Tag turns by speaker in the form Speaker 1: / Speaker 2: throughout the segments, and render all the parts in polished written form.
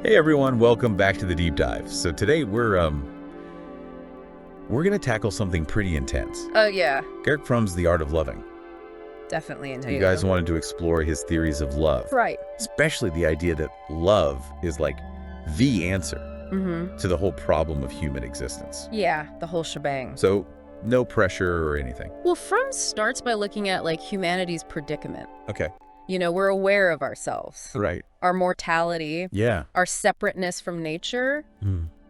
Speaker 1: Hey everyone, welcome back to the deep dive. So today we're gonna tackle something pretty intense.
Speaker 2: Oh, yeah.
Speaker 1: Erich Fromm's The Art of Loving.
Speaker 2: Definitely into
Speaker 1: You guys wanted to explore his theories of love.
Speaker 2: Right.
Speaker 1: Especially the idea that love is like the answer to the whole problem of human existence.
Speaker 2: Yeah, the whole shebang.
Speaker 1: So no pressure or anything.
Speaker 2: Well, Fromm starts by looking at, like, humanity's predicament.
Speaker 1: Okay.
Speaker 2: You know, we're aware of ourselves.
Speaker 1: Right.
Speaker 2: Our mortality.
Speaker 1: Yeah.
Speaker 2: Our separateness from nature.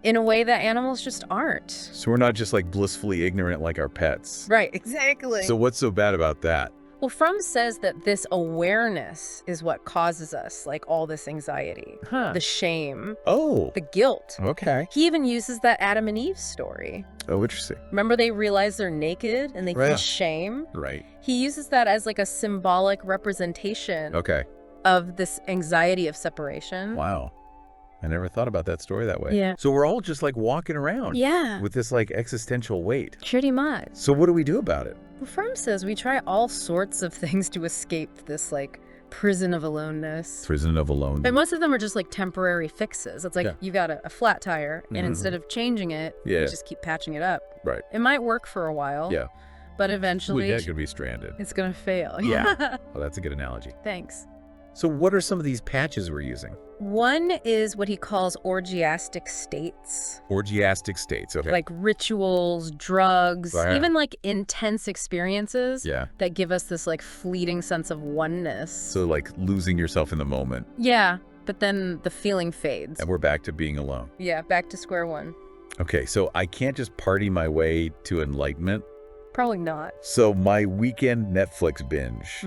Speaker 2: In a way that animals just aren't.
Speaker 1: So we're not just like blissfully ignorant like our pets.
Speaker 2: Right, exactly.
Speaker 1: So what's so bad about that?
Speaker 2: Well, Fromm says that this awareness is what causes us, like, all this anxiety. The shame.
Speaker 1: Oh.
Speaker 2: The guilt.
Speaker 1: Okay.
Speaker 2: He even uses that Adam and Eve story.
Speaker 1: Oh, interesting.
Speaker 2: Remember they realize they're naked and they feel
Speaker 1: Right.
Speaker 2: shame?
Speaker 1: Right.
Speaker 2: He uses that as like a symbolic representation
Speaker 1: Okay.
Speaker 2: of this anxiety of separation.
Speaker 1: Wow. I never thought about that story that way.
Speaker 2: Yeah.
Speaker 1: So we're all just like walking around
Speaker 2: Yeah,
Speaker 1: with this like existential weight.
Speaker 2: pretty much.
Speaker 1: So what do we do about it?
Speaker 2: Well, Fromm says we try all sorts of things to escape this like prison of aloneness.
Speaker 1: Prison of alone.
Speaker 2: And most of them are just like temporary fixes. It's like
Speaker 1: Yeah.
Speaker 2: you got a flat tire, and
Speaker 1: Mhm.
Speaker 2: instead of changing it,
Speaker 1: Yeah.
Speaker 2: you just keep patching it up.
Speaker 1: Right.
Speaker 2: It might work for a while,
Speaker 1: Yeah.
Speaker 2: but
Speaker 1: Well,
Speaker 2: eventually
Speaker 1: yeah, could be stranded.
Speaker 2: it's going to fail.
Speaker 1: Yeah. Oh, that's a good analogy.
Speaker 2: Thanks.
Speaker 1: So what are some of these patches we're using?
Speaker 2: One is what he calls orgiastic states.
Speaker 1: Orgiastic states. Okay.
Speaker 2: Like rituals, drugs,
Speaker 1: Right.
Speaker 2: even like intense experiences
Speaker 1: Yeah.
Speaker 2: that give us this like fleeting sense of oneness.
Speaker 1: So like losing yourself in the moment.
Speaker 2: Yeah, but then the feeling fades.
Speaker 1: And we're back to being alone.
Speaker 2: Yeah, back to square one.
Speaker 1: Okay. So I can't just party my way to enlightenment.
Speaker 2: Probably not.
Speaker 1: So my weekend Netflix binge,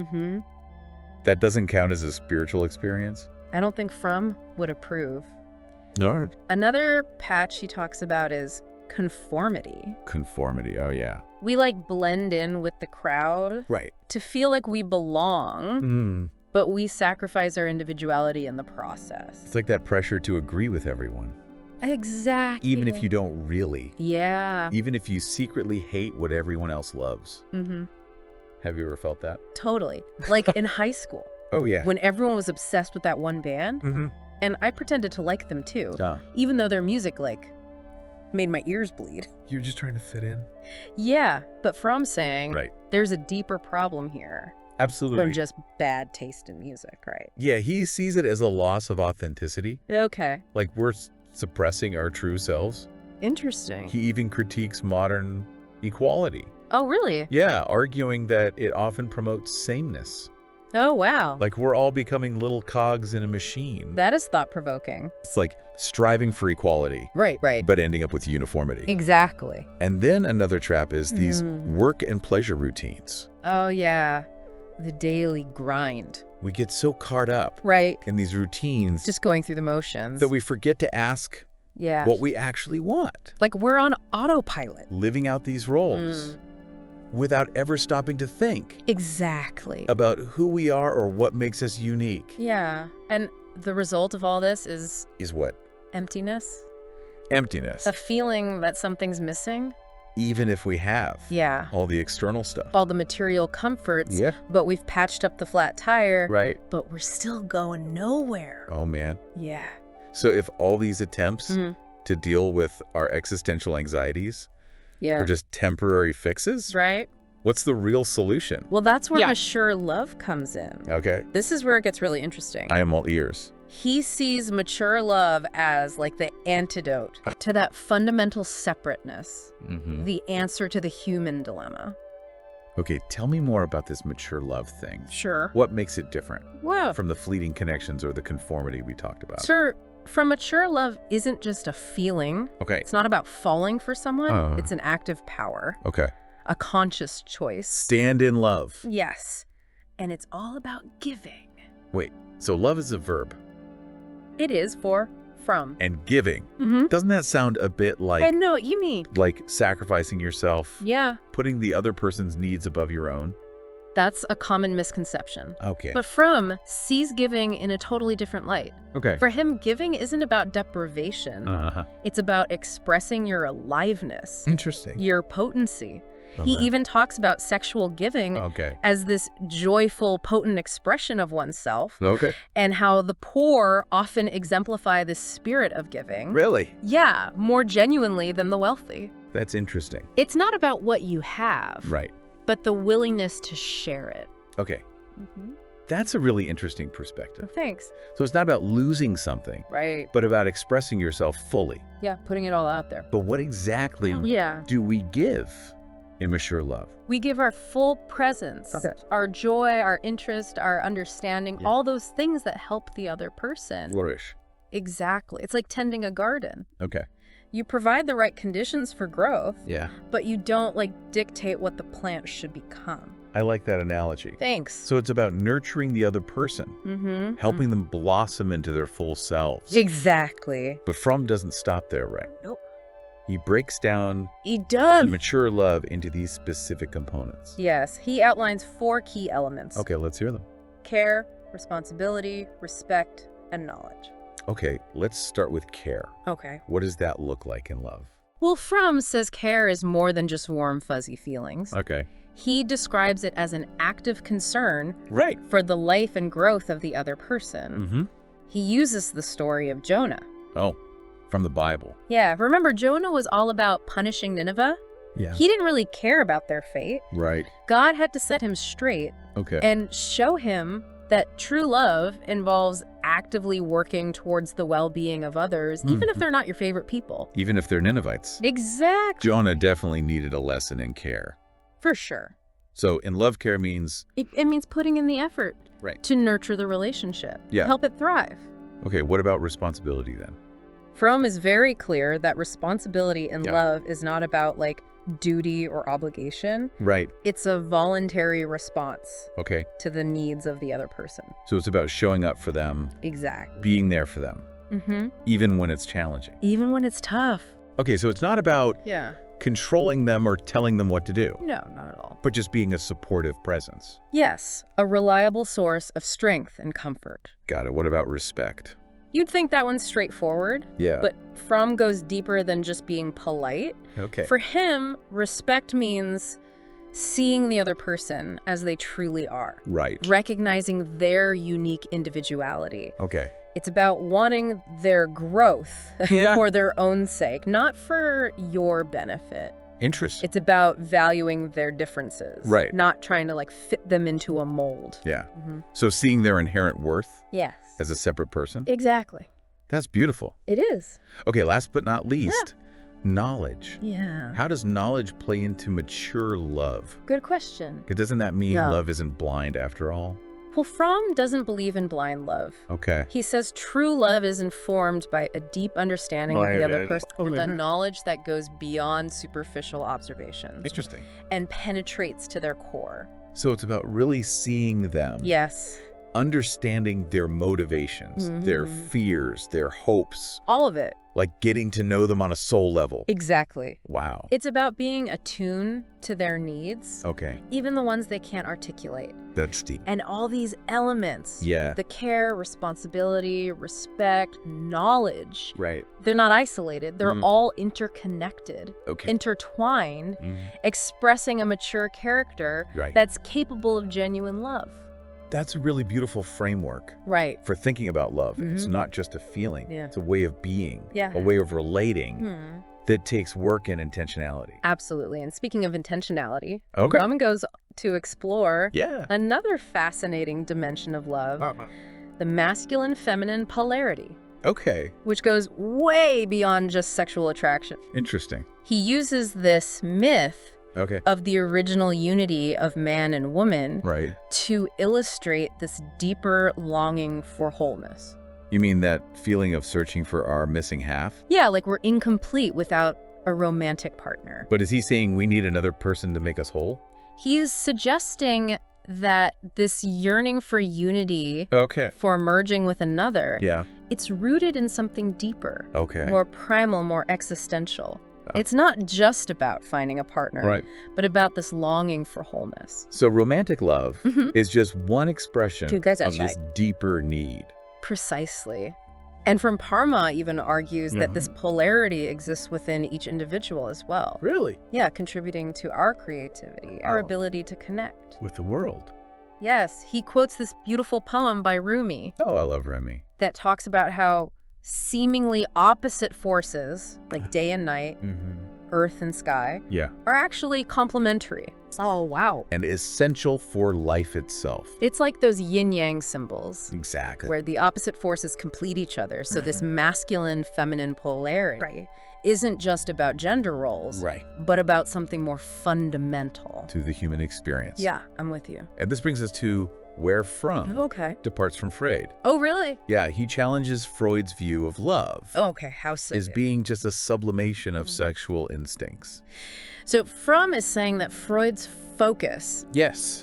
Speaker 1: that doesn't count as a spiritual experience?
Speaker 2: I don't think Fromm would approve.
Speaker 1: No.
Speaker 2: Another patch he talks about is conformity.
Speaker 1: Conformity. Oh, yeah.
Speaker 2: We like blend in with the crowd
Speaker 1: Right.
Speaker 2: to feel like we belong, but we sacrifice our individuality in the process.
Speaker 1: It's like that pressure to agree with everyone,
Speaker 2: Exactly.
Speaker 1: even if you don't really.
Speaker 2: Yeah.
Speaker 1: Even if you secretly hate what everyone else loves. Have you ever felt that?
Speaker 2: Totally. Like in high school,
Speaker 1: Oh, yeah.
Speaker 2: when everyone was obsessed with that one band, and I pretended to like them too, even though their music, like, made my ears bleed.
Speaker 1: You're just trying to fit in?
Speaker 2: Yeah, but Fromm saying
Speaker 1: Right.
Speaker 2: there's a deeper problem here
Speaker 1: Absolutely.
Speaker 2: than just bad taste in music, right?
Speaker 1: Yeah, he sees it as a loss of authenticity.
Speaker 2: Okay.
Speaker 1: Like we're suppressing our true selves.
Speaker 2: Interesting.
Speaker 1: He even critiques modern equality.
Speaker 2: Oh, really?
Speaker 1: Yeah, arguing that it often promotes sameness.
Speaker 2: Oh, wow.
Speaker 1: Like we're all becoming little cogs in a machine.
Speaker 2: That is thought-provoking.
Speaker 1: It's like striving for equality,
Speaker 2: Right.
Speaker 1: but ending up with uniformity.
Speaker 2: Exactly.
Speaker 1: And then another trap is these work and pleasure routines.
Speaker 2: Oh, yeah. The daily grind.
Speaker 1: We get so caught up
Speaker 2: Right.
Speaker 1: in these routines
Speaker 2: Just going through the motions.
Speaker 1: that we forget to ask
Speaker 2: Yeah.
Speaker 1: what we actually want.
Speaker 2: Like we're on autopilot.
Speaker 1: Living out these roles without ever stopping to think
Speaker 2: Exactly.
Speaker 1: about who we are or what makes us unique.
Speaker 2: Yeah. And the result of all this is
Speaker 1: Is what?
Speaker 2: emptiness.
Speaker 1: Emptiness.
Speaker 2: A feeling that something's missing.
Speaker 1: Even if we have
Speaker 2: Yeah.
Speaker 1: all the external stuff.
Speaker 2: All the material comforts.
Speaker 1: Yeah.
Speaker 2: But we've patched up the flat tire.
Speaker 1: Right.
Speaker 2: But we're still going nowhere.
Speaker 1: Oh, man.
Speaker 2: Yeah.
Speaker 1: So if all these attempts to deal with our existential anxieties
Speaker 2: Yeah.
Speaker 1: are just temporary fixes,
Speaker 2: Right?
Speaker 1: what's the real solution?
Speaker 2: Well, that's where mature love comes in.
Speaker 1: Okay.
Speaker 2: This is where it gets really interesting.
Speaker 1: I am all ears.
Speaker 2: He sees mature love as like the antidote to that fundamental separateness, the answer to the human dilemma.
Speaker 1: Okay, tell me more about this mature love thing.
Speaker 2: Sure.
Speaker 1: What makes it different
Speaker 2: Wow.
Speaker 1: from the fleeting connections or the conformity we talked about?
Speaker 2: Sir, from mature love isn't just a feeling.
Speaker 1: Okay.
Speaker 2: It's not about falling for someone.
Speaker 1: Oh.
Speaker 2: It's an act of power,
Speaker 1: Okay.
Speaker 2: a conscious choice.
Speaker 1: Stand in love.
Speaker 2: Yes. And it's all about giving.
Speaker 1: Wait, so love is a verb
Speaker 2: It is for from.
Speaker 1: and giving. Doesn't that sound a bit
Speaker 2: I
Speaker 1: like
Speaker 2: know what you mean.
Speaker 1: sacrificing yourself,
Speaker 2: Yeah.
Speaker 1: putting the other person's needs above your own?
Speaker 2: That's a common misconception.
Speaker 1: Okay.
Speaker 2: But Fromm sees giving in a totally different light.
Speaker 1: Okay.
Speaker 2: For him, giving isn't about deprivation.
Speaker 1: Uh-huh.
Speaker 2: It's about expressing your aliveness,
Speaker 1: Interesting.
Speaker 2: your potency. He even talks about sexual giving as this joyful, potent expression of oneself. And how the poor often exemplify the spirit of giving.
Speaker 1: Really?
Speaker 2: Yeah, more genuinely than the wealthy.
Speaker 1: That's interesting.
Speaker 2: It's not about what you have.
Speaker 1: Right.
Speaker 2: But the willingness to share it.
Speaker 1: Okay. That's a really interesting perspective.
Speaker 2: Thanks.
Speaker 1: So it's not about losing something.
Speaker 2: Right.
Speaker 1: But about expressing yourself fully.
Speaker 2: Yeah, putting it all out there.
Speaker 1: But what exactly do we give in mature love?
Speaker 2: We give our full presence, our joy, our interest, our understanding, all those things that help the other person.
Speaker 1: Flourish.
Speaker 2: Exactly. It's like tending a garden.
Speaker 1: Okay.
Speaker 2: You provide the right conditions for growth, but you don't dictate what the plant should become.
Speaker 1: I like that analogy.
Speaker 2: Thanks.
Speaker 1: So it's about nurturing the other person, helping them blossom into their full selves.
Speaker 2: Exactly.
Speaker 1: But Fromm doesn't stop there, right?
Speaker 2: Nope.
Speaker 1: He breaks down mature love into these specific components.
Speaker 2: Yes, he outlines 4 key elements.
Speaker 1: Okay, let's hear them.
Speaker 2: Care, responsibility, respect, and knowledge.
Speaker 1: Okay, let's start with care.
Speaker 2: Okay.
Speaker 1: What does that look like in love?
Speaker 2: Well, Fromm says care is more than just warm, fuzzy feelings.
Speaker 1: Okay.
Speaker 2: He describes it as an active concern
Speaker 1: Right.
Speaker 2: for the life and growth of the other person. He uses the story of Jonah.
Speaker 1: Oh, from the Bible.
Speaker 2: Yeah, remember Jonah was all about punishing Nineveh?
Speaker 1: Yeah.
Speaker 2: He didn't really care about their fate.
Speaker 1: Right.
Speaker 2: God had to set him straight and show him that true love involves actively working towards the well-being of others, even if they're not your favorite people.
Speaker 1: Even if they're Ninevites.
Speaker 2: Exactly.
Speaker 1: Jonah definitely needed a lesson in care.
Speaker 2: For sure.
Speaker 1: So in love, care means?
Speaker 2: It means putting in the effort to nurture the relationship, help it thrive.
Speaker 1: Okay, what about responsibility then?
Speaker 2: Fromm is very clear that responsibility in love is not about duty or obligation.
Speaker 1: Right.
Speaker 2: It's a voluntary response
Speaker 1: Okay.
Speaker 2: to the needs of the other person.
Speaker 1: So it's about showing up for them.
Speaker 2: Exactly.
Speaker 1: Being there for them. Even when it's challenging.
Speaker 2: Even when it's tough.
Speaker 1: Okay, so it's not about controlling them or telling them what to do.
Speaker 2: No, not at all.
Speaker 1: But just being a supportive presence.
Speaker 2: Yes, a reliable source of strength and comfort.
Speaker 1: Got it. What about respect?
Speaker 2: You'd think that one's straightforward.
Speaker 1: Yeah.
Speaker 2: But Fromm goes deeper than just being polite.
Speaker 1: Okay.
Speaker 2: For him, respect means seeing the other person as they truly are.
Speaker 1: Right.
Speaker 2: Recognizing their unique individuality.
Speaker 1: Okay.
Speaker 2: It's about wanting their growth for their own sake, not for your benefit.
Speaker 1: Interesting.
Speaker 2: It's about valuing their differences.
Speaker 1: Right.
Speaker 2: Not trying to fit them into a mold.
Speaker 1: Yeah. So seeing their inherent worth
Speaker 2: Yes.
Speaker 1: as a separate person?
Speaker 2: Exactly.
Speaker 1: That's beautiful.
Speaker 2: It is.
Speaker 1: Okay, last but not least, knowledge.
Speaker 2: Yeah.
Speaker 1: How does knowledge play into mature love?
Speaker 2: Good question.
Speaker 1: Doesn't that mean love isn't blind after all?
Speaker 2: Well, Fromm doesn't believe in blind love.
Speaker 1: Okay.
Speaker 2: He says true love is informed by a deep understanding of the other person, the knowledge that goes beyond superficial observations.
Speaker 1: Interesting.
Speaker 2: And penetrates to their core.
Speaker 1: So it's about really seeing them.
Speaker 2: Yes.
Speaker 1: Understanding their motivations, their fears, their hopes.
Speaker 2: All of it.
Speaker 1: Like getting to know them on a soul level.
Speaker 2: Exactly.
Speaker 1: Wow.
Speaker 2: It's about being attuned to their needs.
Speaker 1: Okay.
Speaker 2: Even the ones they can't articulate.
Speaker 1: That's deep.
Speaker 2: And all these elements.
Speaker 1: Yeah.
Speaker 2: The care, responsibility, respect, knowledge.
Speaker 1: Right.
Speaker 2: They're not isolated. They're all interconnected, intertwined, expressing a mature character that's capable of genuine love.
Speaker 1: That's a really beautiful framework for thinking about love. It's not just a feeling. It's a way of being, a way of relating that takes work and intentionality.
Speaker 2: Absolutely. And speaking of intentionality,
Speaker 1: Okay.
Speaker 2: Fromm goes to explore
Speaker 1: Yeah.
Speaker 2: another fascinating dimension of love, the masculine-feminine polarity,
Speaker 1: Okay.
Speaker 2: which goes way beyond just sexual attraction.
Speaker 1: Interesting.
Speaker 2: He uses this myth
Speaker 1: Okay.
Speaker 2: of the original unity of man and woman
Speaker 1: Right.
Speaker 2: to illustrate this deeper longing for wholeness.
Speaker 1: You mean that feeling of searching for our missing half?
Speaker 2: Yeah, like we're incomplete without a romantic partner.
Speaker 1: But is he saying we need another person to make us whole?
Speaker 2: He is suggesting that this yearning for unity,
Speaker 1: Okay.
Speaker 2: for merging with another,
Speaker 1: Yeah.
Speaker 2: it's rooted in something deeper,
Speaker 1: Okay.
Speaker 2: more primal, more existential. It's not just about finding a partner, but about this longing for wholeness.
Speaker 1: So romantic love is just one expression
Speaker 2: Two guys
Speaker 1: of
Speaker 2: outside.
Speaker 1: this deeper need.
Speaker 2: Precisely. And from Parma even argues that this polarity exists within each individual as well.
Speaker 1: Really?
Speaker 2: Yeah, contributing to our creativity, our ability to connect.
Speaker 1: With the world.
Speaker 2: Yes, he quotes this beautiful poem by Rumi.
Speaker 1: Oh, I love Rumi.
Speaker 2: That talks about how seemingly opposite forces, like day and night, earth and sky, are actually complementary. Oh, wow.
Speaker 1: And essential for life itself.
Speaker 2: It's like those yin-yang symbols.
Speaker 1: Exactly.
Speaker 2: Where the opposite forces complete each other. So this masculine-feminine polarity isn't just about gender roles, but about something more fundamental.
Speaker 1: To the human experience.
Speaker 2: Yeah, I'm with you.
Speaker 1: And this brings us to where Fromm departs from Freud.
Speaker 2: Oh, really?
Speaker 1: Yeah, he challenges Freud's view of love.
Speaker 2: Oh, okay, how so?
Speaker 1: As being just a sublimation of sexual instincts.
Speaker 2: So Fromm is saying that Freud's focus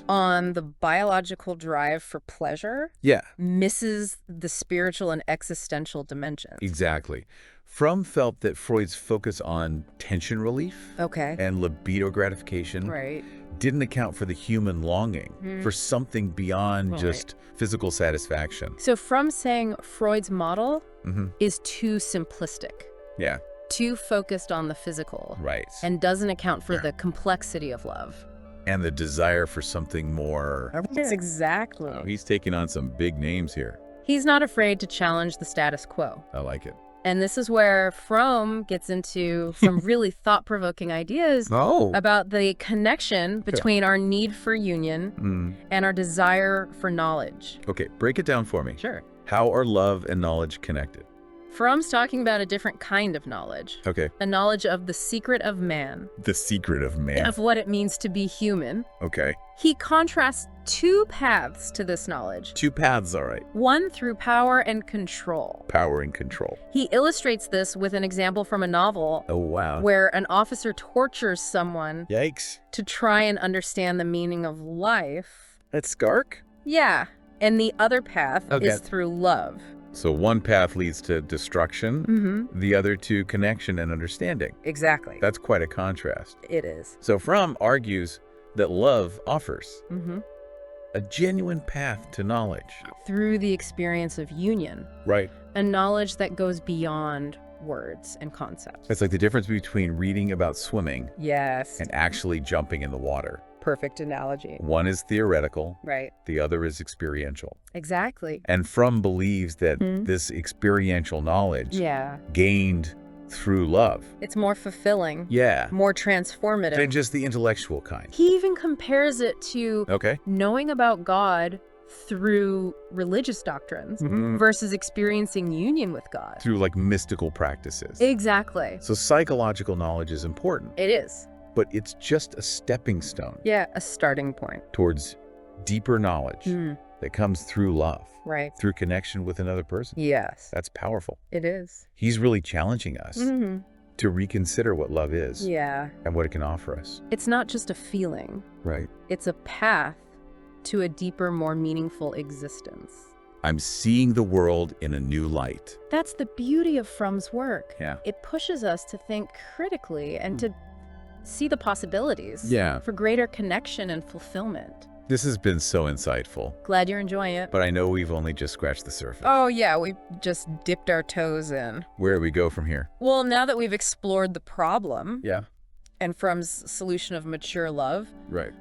Speaker 2: on the biological drive for pleasure misses the spiritual and existential dimensions.
Speaker 1: Exactly. Fromm felt that Freud's focus on tension relief and libido gratification didn't account for the human longing for something beyond just physical satisfaction.
Speaker 2: So Fromm's saying Freud's model is too simplistic.
Speaker 1: Yeah.
Speaker 2: Too focused on the physical. And doesn't account for the complexity of love.
Speaker 1: And the desire for something more.
Speaker 2: Yes, exactly.
Speaker 1: Oh, he's taking on some big names here.
Speaker 2: He's not afraid to challenge the status quo.
Speaker 1: I like it.
Speaker 2: And this is where Fromm gets into some really thought-provoking ideas about the connection between our need for union and our desire for knowledge.
Speaker 1: Okay, break it down for me.
Speaker 2: Sure.
Speaker 1: How are love and knowledge connected?
Speaker 2: Fromm's talking about a different kind of knowledge.
Speaker 1: Okay.
Speaker 2: A knowledge of the secret of man.
Speaker 1: The secret of man.
Speaker 2: Of what it means to be human.
Speaker 1: Okay.
Speaker 2: He contrasts two paths to this knowledge.
Speaker 1: Two paths, all right.
Speaker 2: One through power and control.
Speaker 1: Power and control.
Speaker 2: He illustrates this with an example from a novel.
Speaker 1: Oh, wow.
Speaker 2: Where an officer tortures someone.
Speaker 1: Yikes.
Speaker 2: To try and understand the meaning of life.
Speaker 1: That's Skark?
Speaker 2: Yeah. And the other path is through love.
Speaker 1: So one path leads to destruction, the other to connection and understanding.
Speaker 2: Exactly.
Speaker 1: That's quite a contrast.
Speaker 2: It is.
Speaker 1: So Fromm argues that love offers a genuine path to knowledge.
Speaker 2: Through the experience of union.
Speaker 1: Right.
Speaker 2: A knowledge that goes beyond words and concepts.
Speaker 1: It's like the difference between reading about swimming and actually jumping in the water.
Speaker 2: Perfect analogy.
Speaker 1: One is theoretical.
Speaker 2: Right.
Speaker 1: The other is experiential.
Speaker 2: Exactly.
Speaker 1: And Fromm believes that this experiential knowledge gained through love.
Speaker 2: It's more fulfilling.
Speaker 1: Yeah.
Speaker 2: More transformative.
Speaker 1: Than just the intellectual kind.
Speaker 2: He even compares it to knowing about God through religious doctrines versus experiencing union with God.
Speaker 1: Through like mystical practices.
Speaker 2: Exactly.
Speaker 1: So psychological knowledge is important.
Speaker 2: It is.
Speaker 1: But it's just a stepping stone.
Speaker 2: Yeah, a starting point.
Speaker 1: Towards deeper knowledge that comes through love.
Speaker 2: Right.
Speaker 1: Through connection with another person.
Speaker 2: Yes.
Speaker 1: That's powerful.
Speaker 2: It is.
Speaker 1: He's really challenging us to reconsider what love is.
Speaker 2: Yeah.
Speaker 1: And what it can offer us.
Speaker 2: It's not just a feeling.
Speaker 1: Right.
Speaker 2: It's a path to a deeper, more meaningful existence.
Speaker 1: I'm seeing the world in a new light.
Speaker 2: That's the beauty of Fromm's work.
Speaker 1: Yeah.
Speaker 2: It pushes us to think critically and to see the possibilities for greater connection and fulfillment.
Speaker 1: This has been so insightful.
Speaker 2: Glad you're enjoying it.
Speaker 1: But I know we've only just scratched the surface.
Speaker 2: Oh, yeah, we just dipped our toes in.
Speaker 1: Where do we go from here?
Speaker 2: Well, now that we've explored the problem and Fromm's solution of mature love,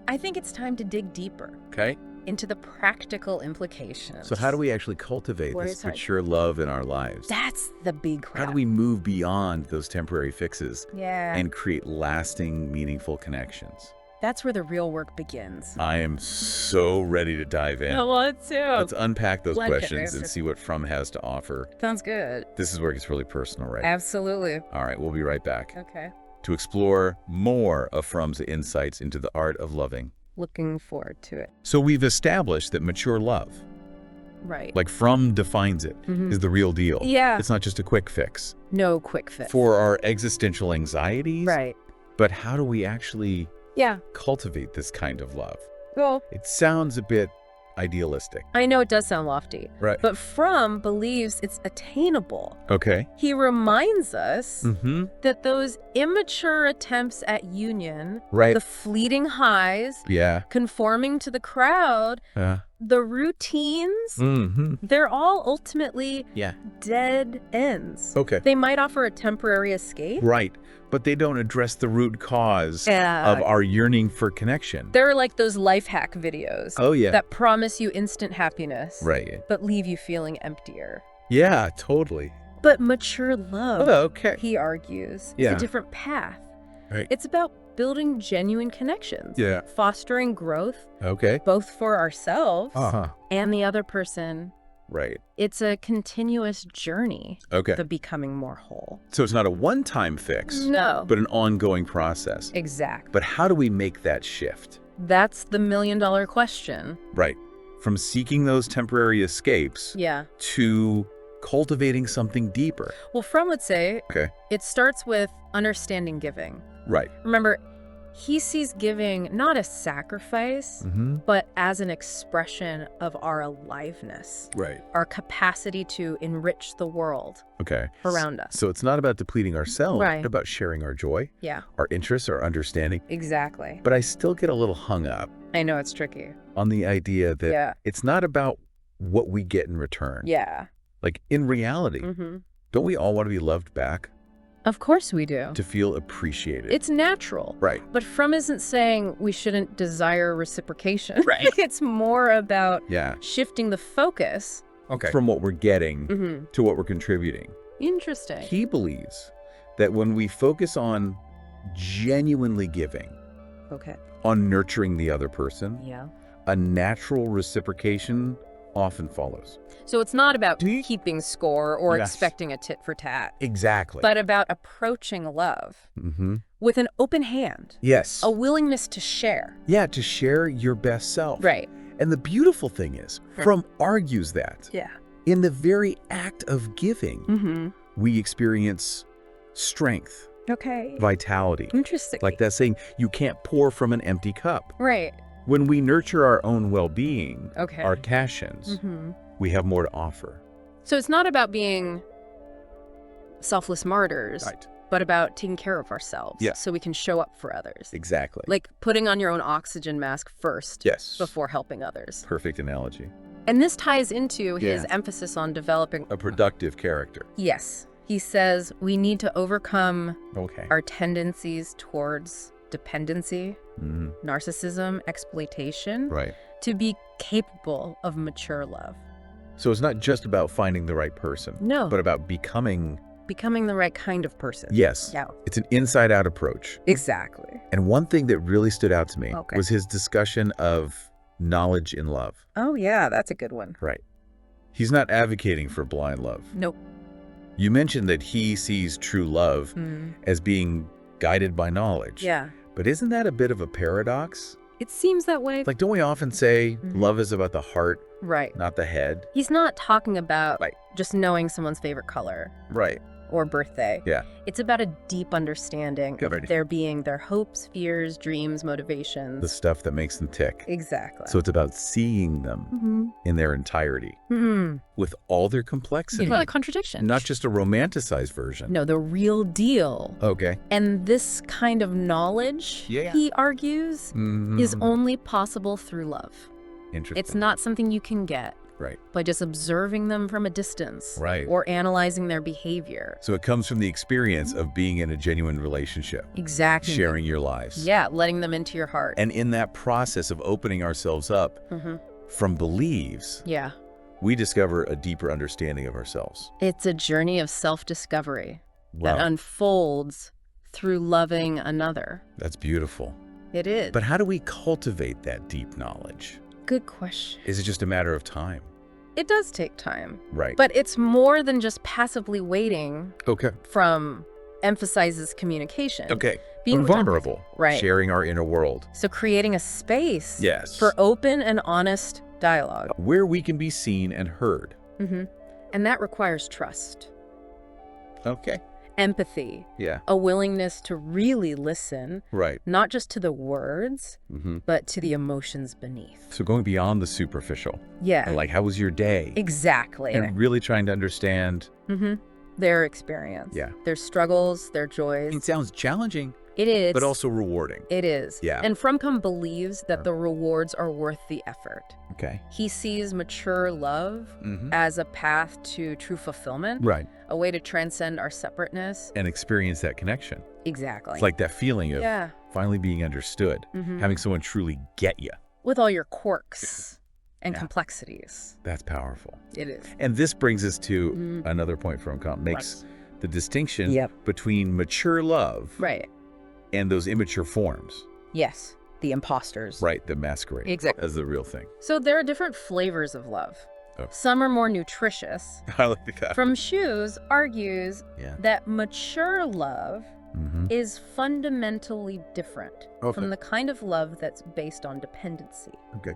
Speaker 2: I think it's time to dig deeper.
Speaker 1: Okay.
Speaker 2: Into the practical implications.
Speaker 1: So how do we actually cultivate this mature love in our lives?
Speaker 2: That's the big crap.
Speaker 1: How do we move beyond those temporary fixes
Speaker 2: Yeah.
Speaker 1: and create lasting, meaningful connections?
Speaker 2: That's where the real work begins.
Speaker 1: I am so ready to dive in.
Speaker 2: I want to.
Speaker 1: Let's unpack those questions and see what Fromm has to offer.
Speaker 2: Sounds good.
Speaker 1: This is where it gets really personal, right?
Speaker 2: Absolutely.
Speaker 1: All right, we'll be right back.
Speaker 2: Okay.
Speaker 1: To explore more of Fromm's insights into the art of loving.
Speaker 2: Looking forward to it.
Speaker 1: So we've established that mature love, like Fromm defines it, is the real deal.
Speaker 2: Yeah.
Speaker 1: It's not just a quick fix.
Speaker 2: No quick fix.
Speaker 1: For our existential anxieties.
Speaker 2: Right.
Speaker 1: But how do we actually cultivate this kind of love?
Speaker 2: Well,
Speaker 1: it sounds a bit idealistic.
Speaker 2: I know it does sound lofty.
Speaker 1: Right.
Speaker 2: But Fromm believes it's attainable.
Speaker 1: Okay.
Speaker 2: He reminds us that those immature attempts at union, the fleeting highs, conforming to the crowd, the routines, they're all ultimately dead ends.
Speaker 1: Okay.
Speaker 2: They might offer a temporary escape.
Speaker 1: Right. But they don't address the root cause of our yearning for connection.
Speaker 2: They're like those life hack videos that promise you instant happiness, but leave you feeling emptier.
Speaker 1: Yeah, totally.
Speaker 2: But mature love, he argues, is a different path.
Speaker 1: Right.
Speaker 2: It's about building genuine connections, fostering growth, both for ourselves and the other person.
Speaker 1: Right.
Speaker 2: It's a continuous journey to becoming more whole.
Speaker 1: So it's not a one-time fix, but an ongoing process.
Speaker 2: Exactly.
Speaker 1: But how do we make that shift?
Speaker 2: That's the million-dollar question.
Speaker 1: Right. From seeking those temporary escapes to cultivating something deeper.
Speaker 2: Well, Fromm would say it starts with understanding giving.
Speaker 1: Right.
Speaker 2: Remember, he sees giving not as sacrifice, but as an expression of our aliveness.
Speaker 1: Right.
Speaker 2: Our capacity to enrich the world around us.
Speaker 1: So it's not about depleting ourselves, but about sharing our joy, our interests, our understanding.
Speaker 2: Exactly.
Speaker 1: But I still get a little hung up.
Speaker 2: I know, it's tricky.
Speaker 1: On the idea that it's not about what we get in return.
Speaker 2: Yeah.
Speaker 1: Like, in reality, don't we all want to be loved back?
Speaker 2: Of course we do.
Speaker 1: To feel appreciated.
Speaker 2: It's natural.
Speaker 1: Right.
Speaker 2: But Fromm isn't saying we shouldn't desire reciprocation. Right. It's more about shifting the focus
Speaker 1: from what we're getting to what we're contributing.
Speaker 2: Interesting.
Speaker 1: He believes that when we focus on genuinely giving, on nurturing the other person, a natural reciprocation often follows.
Speaker 2: So it's not about keeping score or expecting a tit for tat.
Speaker 1: Exactly.
Speaker 2: But about approaching love with an open hand.
Speaker 1: Yes.
Speaker 2: A willingness to share.
Speaker 1: Yeah, to share your best self.
Speaker 2: Right.
Speaker 1: And the beautiful thing is, Fromm argues that in the very act of giving, we experience strength, vitality.
Speaker 2: Interesting.
Speaker 1: Like that saying, you can't pour from an empty cup.
Speaker 2: Right.
Speaker 1: When we nurture our own well-being, our passions, we have more to offer.
Speaker 2: So it's not about being selfless martyrs, but about taking care of ourselves so we can show up for others.
Speaker 1: Exactly.
Speaker 2: Like putting on your own oxygen mask first before helping others.
Speaker 1: Perfect analogy.
Speaker 2: And this ties into his emphasis on developing
Speaker 1: a productive character.
Speaker 2: Yes. He says we need to overcome our tendencies towards dependency, narcissism, exploitation, to be capable of mature love.
Speaker 1: So it's not just about finding the right person, but about becoming
Speaker 2: the right kind of person.
Speaker 1: Yes.
Speaker 2: Yeah.
Speaker 1: It's an inside-out approach.
Speaker 2: Exactly.
Speaker 1: And one thing that really stood out to me was his discussion of knowledge in love.
Speaker 2: Oh, yeah, that's a good one.
Speaker 1: Right. He's not advocating for blind love.
Speaker 2: Nope.
Speaker 1: You mentioned that he sees true love as being guided by knowledge.
Speaker 2: Yeah.
Speaker 1: But isn't that a bit of a paradox?
Speaker 2: It seems that way.
Speaker 1: Like, don't we often say love is about the heart, not the head?
Speaker 2: He's not talking about just knowing someone's favorite color.
Speaker 1: Right.
Speaker 2: Or birthday.
Speaker 1: Yeah.
Speaker 2: It's about a deep understanding of their being, their hopes, fears, dreams, motivations.
Speaker 1: The stuff that makes them tick.
Speaker 2: Exactly.
Speaker 1: So it's about seeing them in their entirety. With all their complexity.
Speaker 2: It's not a contradiction.
Speaker 1: Not just a romanticized version.
Speaker 2: No, the real deal.
Speaker 1: Okay.
Speaker 2: And this kind of knowledge, he argues, is only possible through love.
Speaker 1: Interesting.
Speaker 2: It's not something you can get.
Speaker 1: Right.
Speaker 2: By just observing them from a distance.
Speaker 1: Right.
Speaker 2: Or analyzing their behavior.
Speaker 1: So it comes from the experience of being in a genuine relationship.
Speaker 2: Exactly.
Speaker 1: Sharing your lives.
Speaker 2: Yeah, letting them into your heart.
Speaker 1: And in that process of opening ourselves up from beliefs, we discover a deeper understanding of ourselves.
Speaker 2: It's a journey of self-discovery that unfolds through loving another.
Speaker 1: That's beautiful.
Speaker 2: It is.
Speaker 1: But how do we cultivate that deep knowledge?
Speaker 2: Good question.
Speaker 1: Is it just a matter of time?
Speaker 2: It does take time.
Speaker 1: Right.
Speaker 2: But it's more than just passively waiting. From emphasizes communication.
Speaker 1: Being vulnerable.
Speaker 2: Right.
Speaker 1: Sharing our inner world.
Speaker 2: So creating a space for open and honest dialogue.
Speaker 1: Where we can be seen and heard.
Speaker 2: And that requires trust. Empathy.
Speaker 1: Yeah.
Speaker 2: A willingness to really listen.
Speaker 1: Right.
Speaker 2: Not just to the words, but to the emotions beneath.
Speaker 1: So going beyond the superficial.
Speaker 2: Yeah.
Speaker 1: Like, how was your day?
Speaker 2: Exactly.
Speaker 1: And really trying to understand
Speaker 2: their experience.
Speaker 1: Yeah.
Speaker 2: Their struggles, their joys.
Speaker 1: It sounds challenging,
Speaker 2: It is.
Speaker 1: But also rewarding.
Speaker 2: It is.
Speaker 1: Yeah.
Speaker 2: And Fromm believes that the rewards are worth the effort.
Speaker 1: Okay.
Speaker 2: He sees mature love as a path to true fulfillment.
Speaker 1: Right.
Speaker 2: A way to transcend our separateness.
Speaker 1: And experience that connection.
Speaker 2: Exactly.
Speaker 1: It's like that feeling of finally being understood, having someone truly get you.
Speaker 2: With all your quirks and complexities.
Speaker 1: That's powerful.
Speaker 2: It is.
Speaker 1: And this brings us to another point Fromm makes the distinction between mature love and those immature forms.
Speaker 2: Yes. The imposters.
Speaker 1: Right, the masquerade.
Speaker 2: Exactly.
Speaker 1: As the real thing.
Speaker 2: So there are different flavors of love. Oh. Some are more nutritious.
Speaker 1: I like that.
Speaker 2: Fromm argues that mature love is fundamentally different from the kind of love that's based on dependency,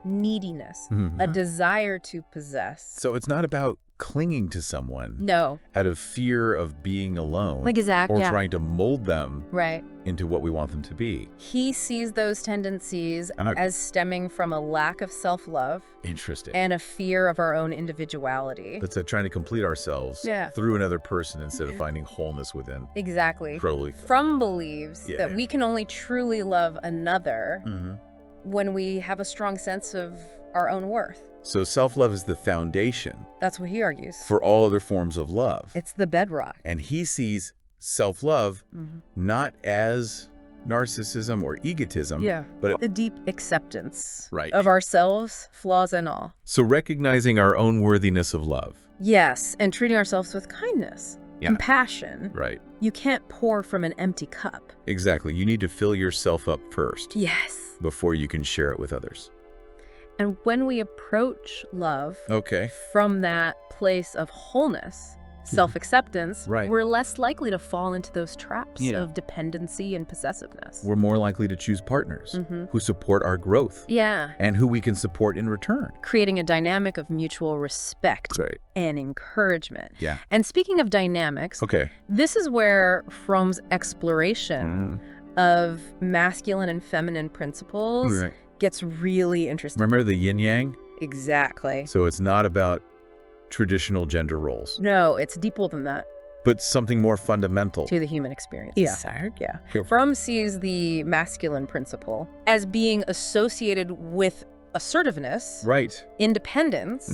Speaker 2: neediness, a desire to possess.
Speaker 1: So it's not about clinging to someone.
Speaker 2: No.
Speaker 1: Out of fear of being alone.
Speaker 2: Like exactly.
Speaker 1: Or trying to mold them
Speaker 2: right.
Speaker 1: into what we want them to be.
Speaker 2: He sees those tendencies as stemming from a lack of self-love.
Speaker 1: Interesting.
Speaker 2: And a fear of our own individuality.
Speaker 1: That's trying to complete ourselves through another person instead of finding wholeness within.
Speaker 2: Exactly.
Speaker 1: Totally.
Speaker 2: Fromm believes that we can only truly love another when we have a strong sense of our own worth.
Speaker 1: So self-love is the foundation.
Speaker 2: That's what he argues.
Speaker 1: For all other forms of love.
Speaker 2: It's the bedrock.
Speaker 1: And he sees self-love not as narcissism or egotism, but
Speaker 2: the deep acceptance of ourselves, flaws and all.
Speaker 1: So recognizing our own worthiness of love.
Speaker 2: Yes, and treating ourselves with kindness, compassion.
Speaker 1: Right.
Speaker 2: You can't pour from an empty cup.
Speaker 1: Exactly. You need to fill yourself up first.
Speaker 2: Yes.
Speaker 1: Before you can share it with others.
Speaker 2: And when we approach love from that place of wholeness, self-acceptance, we're less likely to fall into those traps of dependency and possessiveness.
Speaker 1: We're more likely to choose partners who support our growth and who we can support in return.
Speaker 2: Creating a dynamic of mutual respect and encouragement.
Speaker 1: Yeah.
Speaker 2: And speaking of dynamics, this is where Fromm's exploration of masculine and feminine principles gets really interesting.
Speaker 1: Remember the yin-yang?
Speaker 2: Exactly.
Speaker 1: So it's not about traditional gender roles.
Speaker 2: No, it's deeper than that.
Speaker 1: But something more fundamental.
Speaker 2: To the human experience. Yeah. Fromm sees the masculine principle as being associated with assertiveness, independence,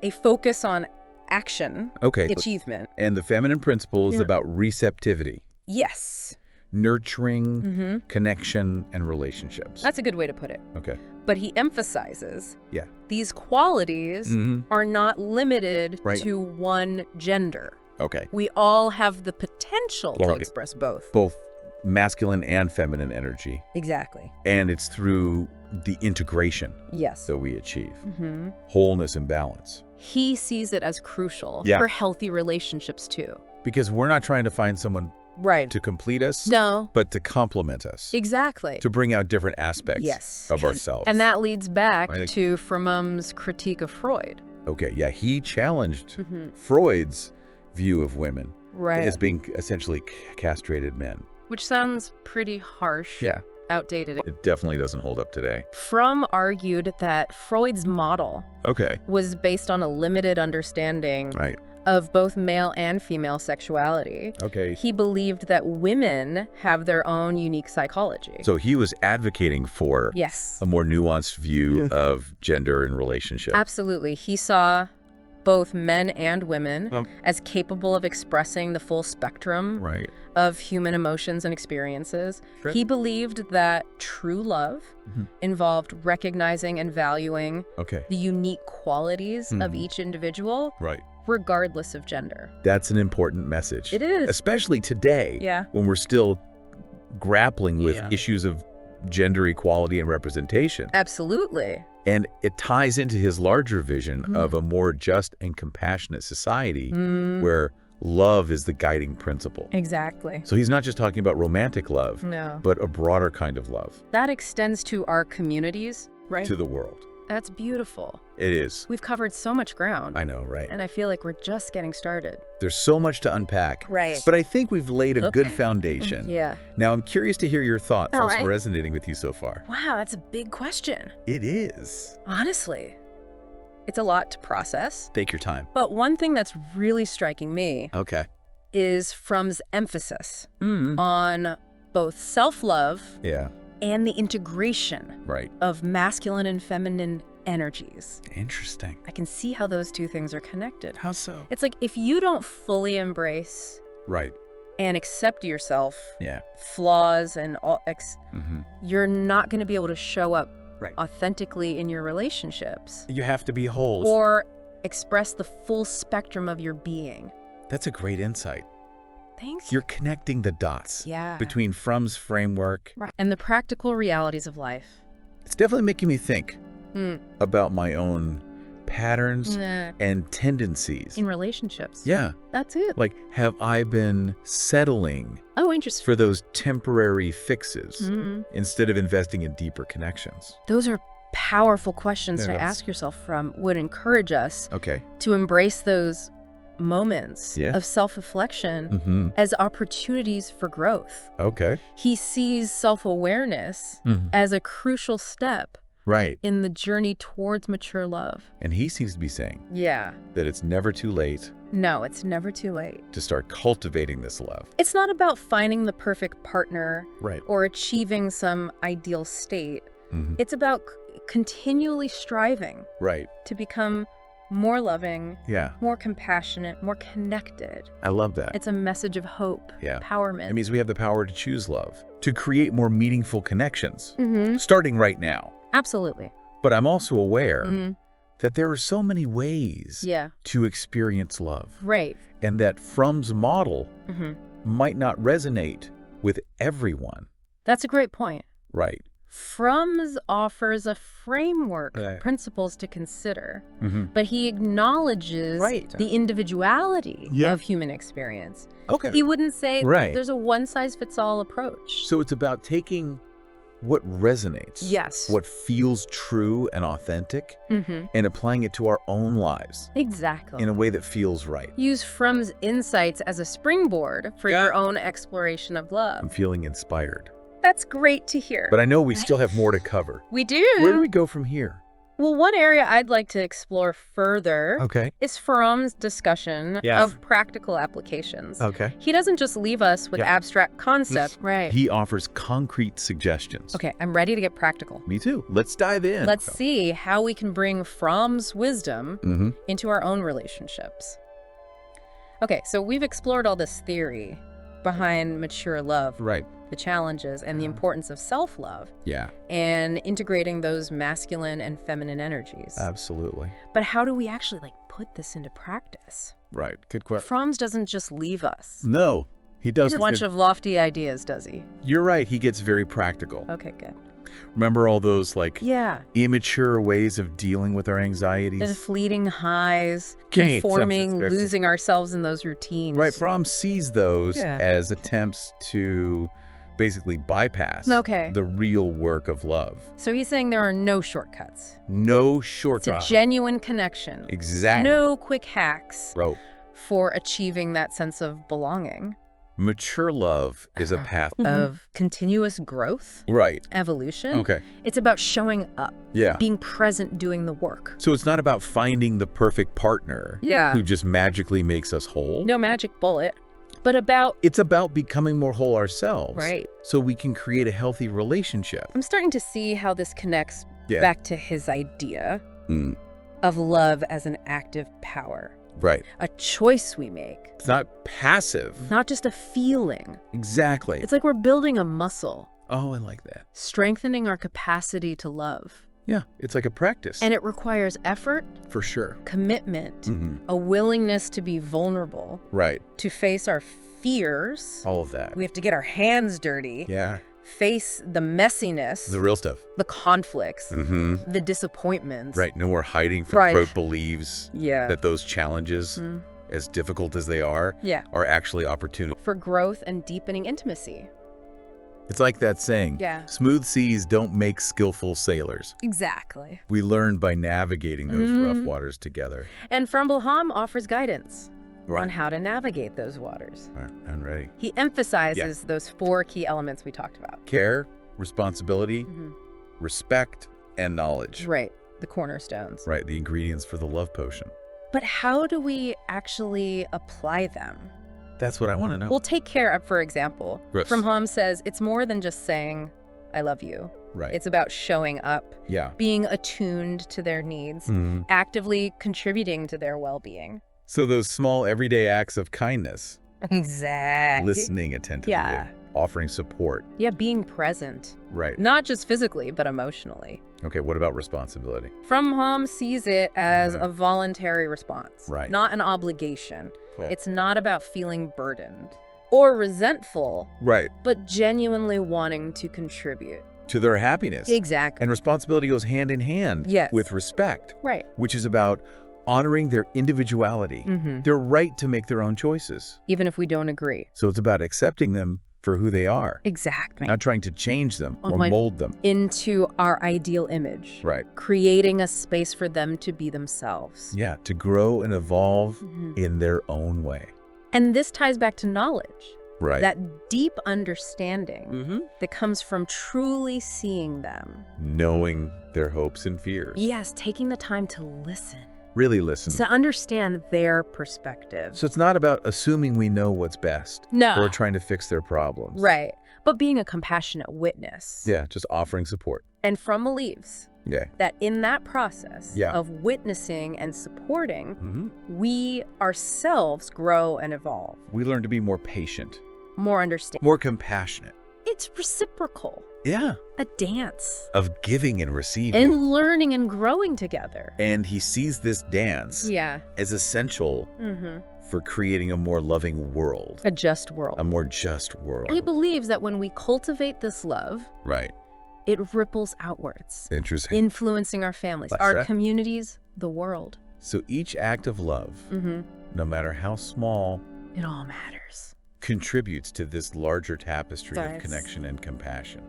Speaker 2: a focus on action, achievement.
Speaker 1: And the feminine principle is about receptivity.
Speaker 2: Yes.
Speaker 1: Nurturing, connection, and relationships.
Speaker 2: That's a good way to put it.
Speaker 1: Okay.
Speaker 2: But he emphasizes these qualities are not limited to one gender.
Speaker 1: Okay.
Speaker 2: We all have the potential to express both.
Speaker 1: Both masculine and feminine energy.
Speaker 2: Exactly.
Speaker 1: And it's through the integration that we achieve. Wholeness and balance.
Speaker 2: He sees it as crucial for healthy relationships too.
Speaker 1: Because we're not trying to find someone to complete us, but to complement us.
Speaker 2: Exactly.
Speaker 1: To bring out different aspects of ourselves.
Speaker 2: And that leads back to Fromm's critique of Freud.
Speaker 1: Okay, he challenged Freud's view of women as being essentially castrated men.
Speaker 2: Which sounds pretty harsh. Outdated.
Speaker 1: It definitely doesn't hold up today.
Speaker 2: Fromm argued that Freud's model was based on a limited understanding of both male and female sexuality. He believed that women have their own unique psychology.
Speaker 1: So he was advocating for a more nuanced view of gender and relationships.
Speaker 2: Absolutely. He saw both men and women as capable of expressing the full spectrum of human emotions and experiences. He believed that true love involved recognizing and valuing the unique qualities of each individual. Regardless of gender.
Speaker 1: That's an important message.
Speaker 2: It is.
Speaker 1: Especially today, when we're still grappling with issues of gender equality and representation.
Speaker 2: Absolutely.
Speaker 1: And it ties into his larger vision of a more just and compassionate society where love is the guiding principle.
Speaker 2: Exactly.
Speaker 1: So he's not just talking about romantic love, but a broader kind of love.
Speaker 2: That extends to our communities,
Speaker 1: To the world.
Speaker 2: That's beautiful.
Speaker 1: It is.
Speaker 2: We've covered so much ground.
Speaker 1: I know, right?
Speaker 2: And I feel like we're just getting started.
Speaker 1: There's so much to unpack. But I think we've laid a good foundation. Now, I'm curious to hear your thoughts. What's resonating with you so far?
Speaker 2: Wow, that's a big question.
Speaker 1: It is.
Speaker 2: Honestly. It's a lot to process.
Speaker 1: Take your time.
Speaker 2: But one thing that's really striking me is Fromm's emphasis on both self-love
Speaker 1: Yeah.
Speaker 2: and the integration
Speaker 1: Right.
Speaker 2: of masculine and feminine energies.
Speaker 1: Interesting.
Speaker 2: I can see how those two things are connected.
Speaker 1: How so?
Speaker 2: It's like if you don't fully embrace
Speaker 1: Right.
Speaker 2: and accept yourself,
Speaker 1: Yeah.
Speaker 2: flaws and all,
Speaker 1: Mm-hmm.
Speaker 2: you're not going to be able to show up
Speaker 1: Right.
Speaker 2: authentically in your relationships
Speaker 1: You have to be whole.
Speaker 2: or express the full spectrum of your being.
Speaker 1: That's a great insight.
Speaker 2: Thanks.
Speaker 1: You're connecting the dots
Speaker 2: Yeah.
Speaker 1: between Fromm's framework.
Speaker 2: Right. And the practical realities of life.
Speaker 1: It's definitely making me think about my own patterns
Speaker 2: Nah.
Speaker 1: and tendencies.
Speaker 2: In relationships.
Speaker 1: Yeah.
Speaker 2: That's it.
Speaker 1: Like, have I been settling
Speaker 2: Oh, interesting.
Speaker 1: for those temporary fixes
Speaker 2: Mm-hmm.
Speaker 1: instead of investing in deeper connections?
Speaker 2: Those are powerful questions
Speaker 1: Yeah,
Speaker 2: to ask yourself from, would encourage us
Speaker 1: Okay.
Speaker 2: to embrace those moments
Speaker 1: Yeah.
Speaker 2: of self-reflection
Speaker 1: Mm-hmm.
Speaker 2: as opportunities for growth.
Speaker 1: Okay.
Speaker 2: He sees self-awareness
Speaker 1: Mhm.
Speaker 2: as a crucial step
Speaker 1: Right.
Speaker 2: in the journey towards mature love.
Speaker 1: And he seems to be saying
Speaker 2: Yeah.
Speaker 1: that it's never too late
Speaker 2: No, it's never too late.
Speaker 1: to start cultivating this love.
Speaker 2: It's not about finding the perfect partner
Speaker 1: Right.
Speaker 2: or achieving some ideal state.
Speaker 1: Mm-hmm.
Speaker 2: It's about continually striving
Speaker 1: Right.
Speaker 2: to become more loving,
Speaker 1: Yeah.
Speaker 2: more compassionate, more connected.
Speaker 1: I love that.
Speaker 2: It's a message of hope,
Speaker 1: Yeah.
Speaker 2: empowerment.
Speaker 1: It means we have the power to choose love, to create more meaningful connections,
Speaker 2: Mhm.
Speaker 1: starting right now.
Speaker 2: Absolutely.
Speaker 1: But I'm also aware
Speaker 2: Mhm.
Speaker 1: that there are so many ways
Speaker 2: Yeah.
Speaker 1: to experience love,
Speaker 2: Right.
Speaker 1: and that Fromm's model
Speaker 2: hmm
Speaker 1: might not resonate with everyone.
Speaker 2: That's a great point.
Speaker 1: Right.
Speaker 2: Fromm's offers a framework,
Speaker 1: Right.
Speaker 2: principles to consider,
Speaker 1: Mm-hmm.
Speaker 2: but he acknowledges
Speaker 1: Right.
Speaker 2: the individuality
Speaker 1: Yeah.
Speaker 2: of human experience.
Speaker 1: Okay.
Speaker 2: He wouldn't say
Speaker 1: Right.
Speaker 2: there's a one-size-fits-all approach.
Speaker 1: So it's about taking what resonates,
Speaker 2: Yes.
Speaker 1: what feels true and authentic,
Speaker 2: hmm
Speaker 1: and applying it to our own lives
Speaker 2: Exactly.
Speaker 1: in a way that feels right.
Speaker 2: Use Fromm's insights as a springboard for
Speaker 1: Yeah.
Speaker 2: your own exploration of
Speaker 1: I'm
Speaker 2: love.
Speaker 1: feeling inspired.
Speaker 2: That's great to hear.
Speaker 1: But I know we still have more to cover.
Speaker 2: We do.
Speaker 1: Where do we go from here?
Speaker 2: Well, one area I'd like to explore further
Speaker 1: Okay.
Speaker 2: is Fromm's discussion
Speaker 1: Yeah.
Speaker 2: of practical applications.
Speaker 1: Okay.
Speaker 2: He doesn't just leave us with
Speaker 1: Yeah.
Speaker 2: abstract concepts. Right.
Speaker 1: He offers concrete suggestions.
Speaker 2: Okay, I'm ready to get practical.
Speaker 1: Me too. Let's dive in.
Speaker 2: Let's see how we can bring Fromm's wisdom
Speaker 1: Mm-hmm.
Speaker 2: into our own relationships. Okay, so we've explored all this theory behind mature love,
Speaker 1: Right.
Speaker 2: the challenges and the importance of self-love,
Speaker 1: Yeah,
Speaker 2: and integrating those masculine and feminine energies.
Speaker 1: absolutely.
Speaker 2: But how do we actually put this into practice?
Speaker 1: Right. Good question.
Speaker 2: Fromm's doesn't just leave us.
Speaker 1: No, he
Speaker 2: He
Speaker 1: does.
Speaker 2: has a bunch of lofty ideas, does he?
Speaker 1: You're right. He gets very practical.
Speaker 2: Okay, good.
Speaker 1: Remember all those
Speaker 2: Yeah.
Speaker 1: immature ways of dealing with our
Speaker 2: The
Speaker 1: anxieties?
Speaker 2: fleeting highs,
Speaker 1: Okay,
Speaker 2: conforming,
Speaker 1: something-
Speaker 2: losing ourselves in those routines.
Speaker 1: Right. Fromm sees those
Speaker 2: Yeah.
Speaker 1: as attempts to basically bypass
Speaker 2: Okay.
Speaker 1: the real work of love.
Speaker 2: So he's saying there are no shortcuts.
Speaker 1: No
Speaker 2: It's a
Speaker 1: shortcut.
Speaker 2: genuine connection.
Speaker 1: Exactly.
Speaker 2: No quick hacks
Speaker 1: Bro,
Speaker 2: for achieving that sense of belonging,
Speaker 1: mature love is a path.
Speaker 2: of continuous growth,
Speaker 1: Right.
Speaker 2: evolution.
Speaker 1: Okay.
Speaker 2: It's about showing up,
Speaker 1: Yeah.
Speaker 2: being present, doing the work.
Speaker 1: So it's not about finding the perfect partner
Speaker 2: Yeah.
Speaker 1: who just magically makes us whole.
Speaker 2: No magic bullet, but about,
Speaker 1: It's about becoming more whole ourselves.
Speaker 2: right.
Speaker 1: So we can create a healthy relationship.
Speaker 2: I'm starting to see how this connects
Speaker 1: Yeah.
Speaker 2: back to his idea
Speaker 1: Mm,
Speaker 2: of love as an active power,
Speaker 1: right.
Speaker 2: a choice we make,
Speaker 1: It's not passive.
Speaker 2: not just a feeling.
Speaker 1: Exactly.
Speaker 2: It's like we're building a muscle,
Speaker 1: Oh, I like that.
Speaker 2: strengthening our capacity to love.
Speaker 1: Yeah. It's like a practice.
Speaker 2: And it requires effort,
Speaker 1: for sure.
Speaker 2: commitment,
Speaker 1: Hmm.
Speaker 2: a willingness to be vulnerable,
Speaker 1: Right.
Speaker 2: to face our fears.
Speaker 1: All of that.
Speaker 2: We have to get our hands dirty,
Speaker 1: Yeah.
Speaker 2: face the messiness,
Speaker 1: The real stuff.
Speaker 2: the conflicts,
Speaker 1: Mm-hmm.
Speaker 2: the disappointments.
Speaker 1: Right. No more hiding from
Speaker 2: Right.
Speaker 1: Freud believes
Speaker 2: Yeah.
Speaker 1: that those challenges,
Speaker 2: Mm.
Speaker 1: as difficult as they are
Speaker 2: Yeah.
Speaker 1: actually opportunity.
Speaker 2: For growth and deepening intimacy.
Speaker 1: It's like that saying.
Speaker 2: Yeah.
Speaker 1: Smooth seas don't make skillful sailors.
Speaker 2: Exactly.
Speaker 1: We learn by navigating those rough waters together.
Speaker 2: And Fromm offers guidance on
Speaker 1: Right.
Speaker 2: how to navigate those waters.
Speaker 1: All right, I'm ready.
Speaker 2: He emphasizes those 4 key elements we talked about.
Speaker 1: Care, responsibility,
Speaker 2: Mhm.
Speaker 1: respect, and knowledge.
Speaker 2: Right. The cornerstones.
Speaker 1: Right, the ingredients for the love potion.
Speaker 2: But how do we actually apply them?
Speaker 1: That's what I want to know.
Speaker 2: Well, take care, for example.
Speaker 1: Yes.
Speaker 2: Fromm says it's more than just saying, I love you.
Speaker 1: Right.
Speaker 2: It's about showing up, being attuned to their needs, actively contributing to their well-being.
Speaker 1: So those small everyday acts of kindness.
Speaker 2: Exactly.
Speaker 1: Listening attentively. Yeah. Offering support.
Speaker 2: Yeah, being present.
Speaker 1: Right.
Speaker 2: Not just physically, but emotionally.
Speaker 1: Okay, what about responsibility?
Speaker 2: Fromm sees it as a voluntary response,
Speaker 1: right?
Speaker 2: Not an obligation.
Speaker 1: Cool.
Speaker 2: It's not about feeling burdened or resentful,
Speaker 1: right?
Speaker 2: But genuinely wanting to contribute
Speaker 1: to their happiness.
Speaker 2: Exactly.
Speaker 1: And responsibility goes hand in hand with respect,
Speaker 2: right?
Speaker 1: Which is about honoring their individuality, their right to make their own choices,
Speaker 2: even if we don't agree.
Speaker 1: So it's about accepting them for who they are.
Speaker 2: Exactly.
Speaker 1: Not trying to change them or mold them
Speaker 2: into our ideal image.
Speaker 1: Right.
Speaker 2: Creating a space for them to be themselves.
Speaker 1: Yeah, to grow and evolve in their own way.
Speaker 2: And this ties back to knowledge.
Speaker 1: Right.
Speaker 2: That deep understanding that comes from truly seeing them.
Speaker 1: Knowing their hopes and fears.
Speaker 2: Yes, taking the time to listen.
Speaker 1: Really listen.
Speaker 2: To understand their perspective.
Speaker 1: So it's not about assuming we know what's best.
Speaker 2: No.
Speaker 1: Or trying to fix their problems.
Speaker 2: Right. But being a compassionate witness.
Speaker 1: Yeah, just offering support.
Speaker 2: And Fromm believes that in that process of witnessing and supporting, we ourselves grow and evolve.
Speaker 1: We learn to be more patient.
Speaker 2: More understanding.
Speaker 1: More compassionate.
Speaker 2: It's reciprocal.
Speaker 1: Yeah.
Speaker 2: A dance.
Speaker 1: Of giving and receiving.
Speaker 2: And learning and growing together.
Speaker 1: And he sees this dance as essential for creating a more loving world.
Speaker 2: A just world.
Speaker 1: A more just world.
Speaker 2: He believes that when we cultivate this love, it ripples outwards.
Speaker 1: Interesting.
Speaker 2: Influencing our families, our communities, the world.
Speaker 1: So each act of love, no matter how small,
Speaker 2: it all matters.
Speaker 1: Contributes to this larger tapestry of connection and compassion.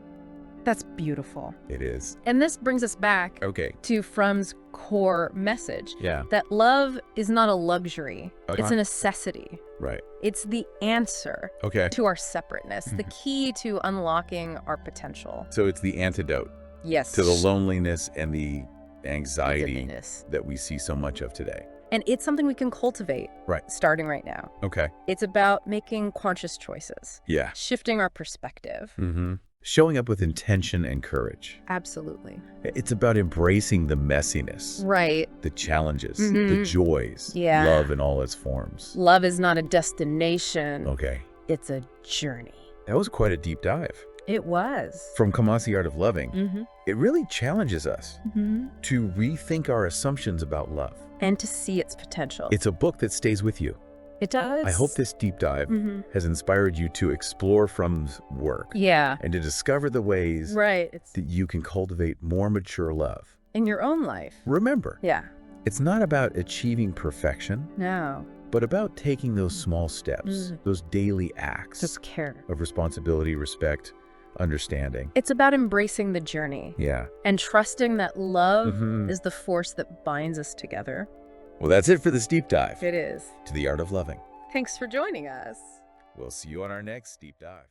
Speaker 2: That's beautiful.
Speaker 1: It is.
Speaker 2: And this brings us back to Fromm's core message. That love is not a luxury. It's a necessity.
Speaker 1: Right.
Speaker 2: It's the answer to our separateness, the key to unlocking our potential.
Speaker 1: So it's the antidote to the loneliness and the anxiety that we see so much of today.
Speaker 2: And it's something we can cultivate starting right now.
Speaker 1: Okay.
Speaker 2: It's about making conscious choices.
Speaker 1: Yeah.
Speaker 2: Shifting our perspective.
Speaker 1: Showing up with intention and courage.
Speaker 2: Absolutely.
Speaker 1: It's about embracing the messiness.
Speaker 2: Right.
Speaker 1: The challenges, the joys. Love in all its forms.
Speaker 2: Love is not a destination.
Speaker 1: Okay.
Speaker 2: It's a journey.
Speaker 1: That was quite a deep dive.
Speaker 2: It was.
Speaker 1: From Come On, The Art of Loving, it really challenges us to rethink our assumptions about love.
Speaker 2: And to see its potential.
Speaker 1: It's a book that stays with you.
Speaker 2: It does.
Speaker 1: I hope this deep dive has inspired you to explore Fromm's work. And to discover the ways that you can cultivate more mature love.
Speaker 2: In your own life.
Speaker 1: Remember, it's not about achieving perfection.
Speaker 2: No.
Speaker 1: But about taking those small steps, those daily acts
Speaker 2: of care,
Speaker 1: of responsibility, respect, understanding.
Speaker 2: It's about embracing the journey. And trusting that love is the force that binds us together.
Speaker 1: Well, that's it for this deep dive.
Speaker 2: It is.
Speaker 1: To the Art of Loving.
Speaker 2: Thanks for joining us.
Speaker 1: We'll see you on our next deep dive.